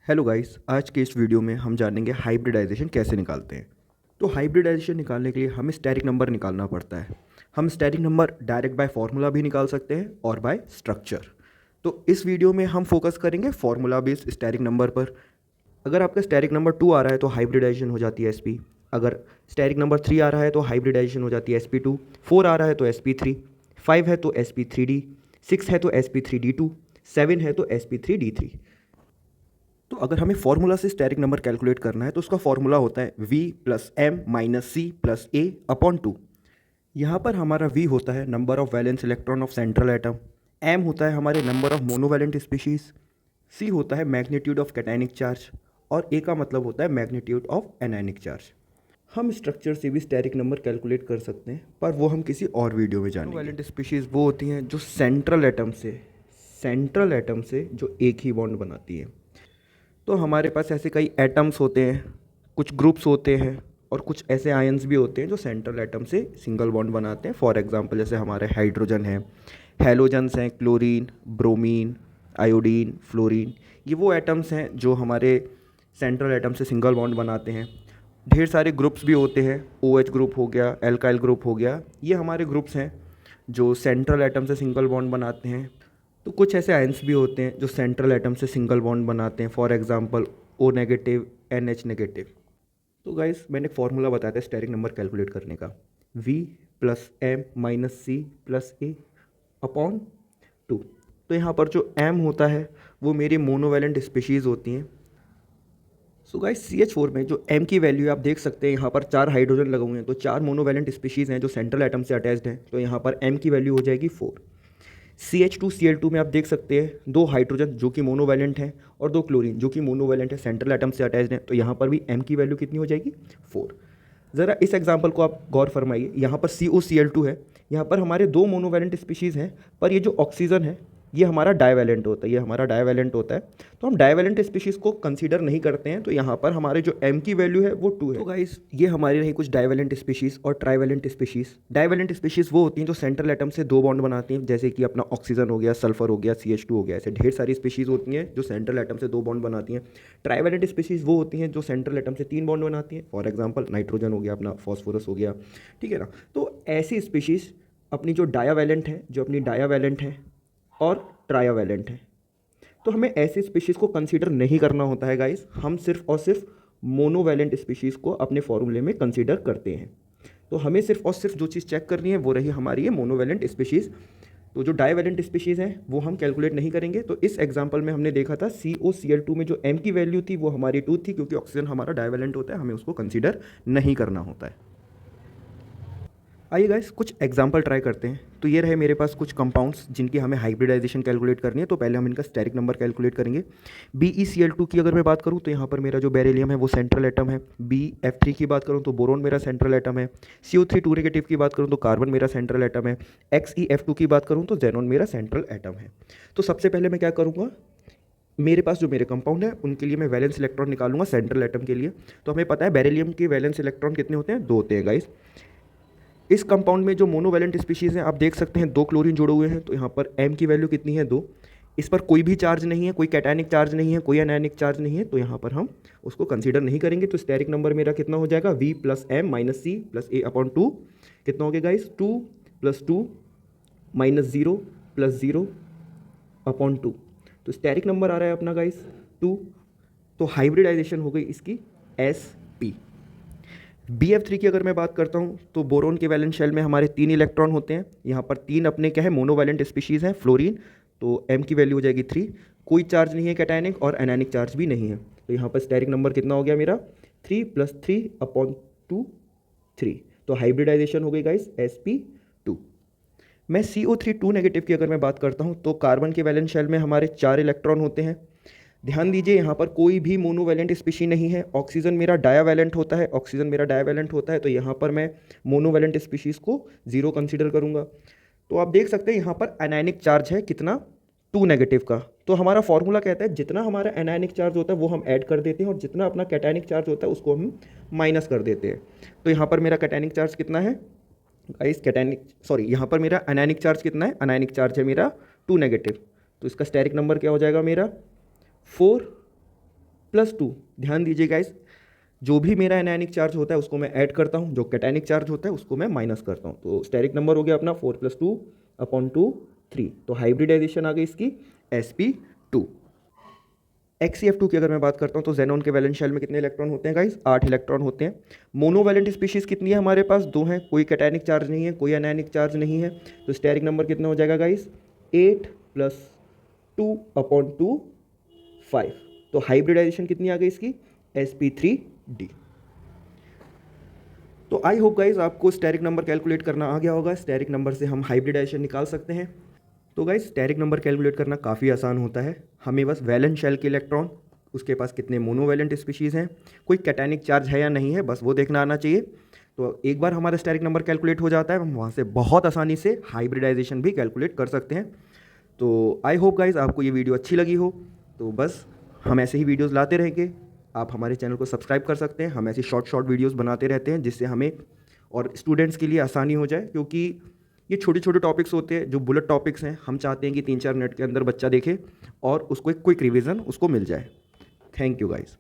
Hello guys, आज के इस वीडियो में हम जानेंगे हाइब्रिडाइजेशन कैसे निकालते हैं। तो हाइब्रिडाइजेशन निकालने के लिए हमें स्टैटिक नंबर निकालना पड़ता है। हम static number direct bye formula भी निकाल सकते हैं और बाय स्ट्रक्चर। तो इस वीडियो में हम फोकस करेंगे फार्मूला बेस्ड स्टैटिक नंबर पर। अगर आपका स्टैटिक नंबर 2 आ रहा है तो हाइब्रिडाइजेशन हो जाती है SP। अगर स्टैटिक नंबर 3 आ रहा है तो हाइब्रिडाइजेशन हो जाती है SP2। 4 आ रहा है तो SP3। 5 है तो SP3D। 6 है तो SP3D2। 7 है तो SP3D3। तो अगर हमें फॉर्मूला से स्टैटिक नंबर कैलकुलेट करना है तो उसका फॉर्मूला होता है V plus M minus C plus A upon 2। यहाँ पर हमारा V होता है number of valence electron of central atom, M होता है हमारे number of monovalent species, C होता है मैग्नीट्यूड ऑफ कैटायनिक चार्ज और A का मतलब होता है मैग्नीट्यूड ऑफ एनायनिक चार्ज। हम स्ट्रक्चर से भी स्टैटिक नंबर कैलकुलेट कर सकते हैं, पर वो हम किसी और वीडियो में जानेंगे। मोनोवैलेंट स्पीशीज़ वो होती हैं जो सेंट्रल एटम से जो एक ही बॉन्ड बनाती हैं। तो हमारे पास ऐसे कई एटम्स होते हैं, कुछ ग्रुप्स होते हैं और कुछ ऐसे आयंस भी होते हैं जो सेंट्रल एटम से सिंगल बॉन्ड बनाते हैं। फॉर एग्जांपल जैसे हमारे हाइड्रोजन हैं, हैलोजन्स हैं, क्लोरीन, ब्रोमीन, आयोडीन, फ्लोरीन। ये वो एटम्स हैं जो हमारे सेंट्रल एटम से सिंगल बॉन्ड बनाते हैं। ढेर सारे ग्रुप्स भी होते हैं, OH ग्रुप हो गया, एल्काइल ग्रुप हो गया। ये हमारे ग्रुप्स हैं जो सेंट्रल एटम से सिंगल बॉन्ड बनाते हैं। तो कुछ ऐसे आयंस भी होते हैं जो सेंट्रल एटम से सिंगल बॉन्ड बनाते हैं। For example O negative, NH negative. तो गाइस मैंने एक फार्मूला बताया था स्टैटिक नंबर कैलकुलेट करने का, V plus M minus C plus A upon 2। तो यहाँ पर जो M होता है वो मेरी मोनोवैलेंट स्पीशीज़ होती हैं। सो गाइस CH4 में जो M की वैल्यू आप देख सकते हैं, यहाँ पर 4 हाइड्रोजन लगे हुए हैं तो 4 मोनोवैलेंट स्पीशीज़ हैं जो सेंट्रल एटम से अटैच्ड हैं। तो यहाँ पर M की वैल्यू हो जाएगी 4। CH2Cl2 में आप देख सकते हैं 2 हाइड्रोजन जो कि मोनोवैलेंट हैं और 2 क्लोरीन जो कि मोनोवैलेंट है, सेंट्रल एटम से अटैच्ड हैं। तो यहाँ पर भी M की वैल्यू कितनी हो जाएगी? 4। ज़रा इस एग्जांपल को आप गौर फरमाइए। यहाँ पर COCl2 है, यहाँ पर हमारे 2 मोनोवैलेंट स्पीशीज़ हैं, पर ये जो ऑक्सीजन है ये हमारा डाइवैलेंट होता है, ये हमारा डाइवैलेंट होता है। तो हम डाइवैलेंट स्पीशीज़ को कंसीडर नहीं करते हैं। तो यहाँ पर हमारे जो M की वैल्यू है वो 2 है। तो गाइस ये हमारी रही कुछ डाइवैलेंट स्पीशीज़ और ट्राइवैलेंट स्पीशीज़। डाइवैलेंट स्पीशीज़ वो होती हैं जो सेंट्रल एटम से 2 बॉन्ड बनाती हैं, जैसे कि अपना ऑक्सीजन हो गया, सल्फर हो गया, CH2 हो गया। ऐसे ढेर सारी स्पीशीज़ होती हैं जो सेंट्रल एटम से 2 बॉन्ड बनाती हैं। ट्राइवैलेंट स्पीशीज़ वो होती हैं जो सेंट्रल एटम से 3 बॉन्ड बनाती हैं। फॉर एग्जाम्पल नाइट्रोजन हो गया, अपना फॉस्फोरस हो गया, ठीक है ना। तो ऐसी स्पीशीज़ अपनी जो डायावैलेंट है, जो अपनी डायावैलेंट है और ट्रायावैलेंट है, तो हमें ऐसी स्पीशीज़ को कंसीडर नहीं करना होता है गाइस। हम सिर्फ और सिर्फ मोनोवैलेंट स्पीशीज़ को अपने फॉर्मूले में कंसीडर करते हैं। तो हमें सिर्फ और सिर्फ जो चीज़ चेक करनी है वो रही हमारी ये मोनोवैलेंट स्पीशीज़। तो जो डाइवैलेंट स्पीशीज़ हैं वो हम कैलकुलेट नहीं करेंगे। तो इस एग्जांपल में हमने देखा था COCl2 में जो M की वैल्यू थी वो हमारी 2 थी, क्योंकि ऑक्सीजन हमारा डाइवैलेंट होता है, हमें उसको कंसीडर नहीं करना होता है। आइए गाइस कुछ एग्जांपल ट्राई करते हैं। तो ये रहे मेरे पास कुछ कंपाउंड्स जिनकी हमें हाइब्रिडाइजेशन कैलकुलेट करनी है। तो पहले हम इनका स्टैटिक नंबर कैलकुलेट करेंगे। BeCl2 की अगर मैं बात करूँ तो यहाँ पर मेरा जो बेरिलियम है वो सेंट्रल एटम है। BF3 की बात करूँ तो बोरोन मेरा सेंट्रल एटम है। CO3 2 नेगेटिव की बात करूँ तो कार्बन मेरा सेंट्रल एटम है। XeF2 की बात करूँ तो जेनॉन मेरा सेंट्रल एटम है। तो सबसे पहले मैं क्या करूँगा, मेरे पास जो मेरे कंपाउंड है उनके लिए मैं वैलेंस इलेक्ट्रॉन निकालूंगा सेंट्रल एटम के लिए। तो हमें पता है बेरिलियम के वैलेंस इलेक्ट्रॉन कितने होते हैं? 2 होते हैं गाइस। इस कंपाउंड में जो मोनोवैलेंट स्पीशीज़ हैं आप देख सकते हैं 2 क्लोरीन जुड़े हुए हैं। तो यहाँ पर M की वैल्यू कितनी है? 2। इस पर कोई भी चार्ज नहीं है, कोई कैटायनिक चार्ज नहीं है, कोई एनायनिक चार्ज नहीं है, तो यहाँ पर हम उसको कंसीडर नहीं करेंगे। तो स्टेरिक नंबर मेरा कितना हो जाएगा? V plus M minus C plus A upon 2। कितना हो गया guys? 2 plus 2 minus 0 plus 0 upon 2। तो स्टेरिक नंबर आ रहा है अपना गाइस 2। तो हाइब्रिडाइजेशन हो गई इसकी SP। BF3 की अगर मैं बात करता हूँ तो बोरोन के वैलेंस शेल में हमारे 3 इलेक्ट्रॉन होते हैं। यहाँ पर 3 अपने क्या है? मोनोवैलेंट स्पीशीज़ हैं, फ्लोरीन। तो M की वैल्यू हो जाएगी 3। कोई चार्ज नहीं है कैटायनिक और एनायनिक चार्ज भी नहीं है। तो यहाँ पर स्टेरिक नंबर कितना हो गया मेरा? 3 प्लस 3 अपॉन 2 3। तो हाइब्रिडाइजेशन हो गई गाइस SP2। मैं CO3 2 नेगेटिव की अगर मैं बात करता हूँ तो कार्बन के वैलेंस शेल में हमारे 4 इलेक्ट्रॉन होते हैं। ध्यान दीजिए यहाँ पर कोई भी मोनोवैलेंट स्पीशी नहीं है। ऑक्सीजन मेरा डायावैलेंट होता है, ऑक्सीजन मेरा डायावैलेंट होता है। तो यहाँ पर मैं मोनोवैलेंट स्पीशीज़ को 0 कंसीडर करूँगा। तो आप देख सकते हैं यहाँ पर एनायनिक चार्ज है कितना? 2 नेगेटिव का। तो हमारा फॉर्मूला कहता है जितना हमारा एनायनिक चार्ज होता है वो हम ऐड कर देते हैं और जितना अपना कैटायनिक चार्ज होता है उसको हम माइनस कर देते हैं। तो यहाँ पर मेरा कैटायनिक चार्ज कितना है गाइस? यहाँ पर मेरा एनायनिक चार्ज कितना है? एनायनिक चार्ज है मेरा 2 नेगेटिव। तो इसका स्टेरिक नंबर क्या हो जाएगा मेरा? 4 +2, ध्यान दीजिए गाइस, जो भी मेरा एनायनिक चार्ज होता है उसको मैं ऐड करता हूँ, जो कैटायनिक चार्ज होता है उसको मैं माइनस करता हूँ। तो स्टेरिक नंबर हो गया अपना 4+2/2 3। तो हाइब्रिडाइजेशन आ गई इसकी sp2। XeF2 की अगर मैं बात करता हूँ तो जेनॉन के वैलेंस शेल में कितने इलेक्ट्रॉन होते हैं गाइस? 8 इलेक्ट्रॉन होते हैं। मोनोवैलेंट स्पीशीज कितनी है हमारे पास? 2 हैं, कोई कैटायनिक चार्ज नहीं है, कोई एनायनिक चार्ज नहीं है। तो स्टेरिक नंबर कितना हो जाएगा गाइस? 8+2/2 5। तो हाइब्रिडाइजेशन कितनी आ गई इसकी? sp3d। तो आई होप गाइज आपको स्टेरिक नंबर कैलकुलेट करना आ गया होगा। स्टेरिक नंबर से हम हाइब्रिडाइजेशन निकाल सकते हैं। तो गाइज स्टेरिक नंबर कैलकुलेट करना काफ़ी आसान होता है। हमें बस वैलेंस शेल के इलेक्ट्रॉन, उसके पास कितने मोनोवैलेंट स्पीशीज़ हैं, कोई कैटायनिक चार्ज है या नहीं है, बस वो देखना आना चाहिए। तो एक बार हमारा स्टेरिक नंबर कैलकुलेट हो जाता है, हम वहाँ से बहुत आसानी से हाइब्रिडाइजेशन भी कैलकुलेट कर सकते हैं। तो आई होप गाइज आपको ये वीडियो अच्छी लगी हो। तो बस हम ऐसे ही वीडियोज़ लाते रहेंगे। आप हमारे चैनल को सब्सक्राइब कर सकते हैं। हम ऐसी शॉर्ट वीडियोज़ बनाते रहते हैं जिससे हमें और स्टूडेंट्स के लिए आसानी हो जाए, क्योंकि ये छोटे छोटे टॉपिक्स होते हैं जो बुलेट टॉपिक्स हैं। हम चाहते हैं कि 3-4 मिनट के अंदर बच्चा देखे और उसको एक क्विक रिवीजन उसको मिल जाए। Thank you guys.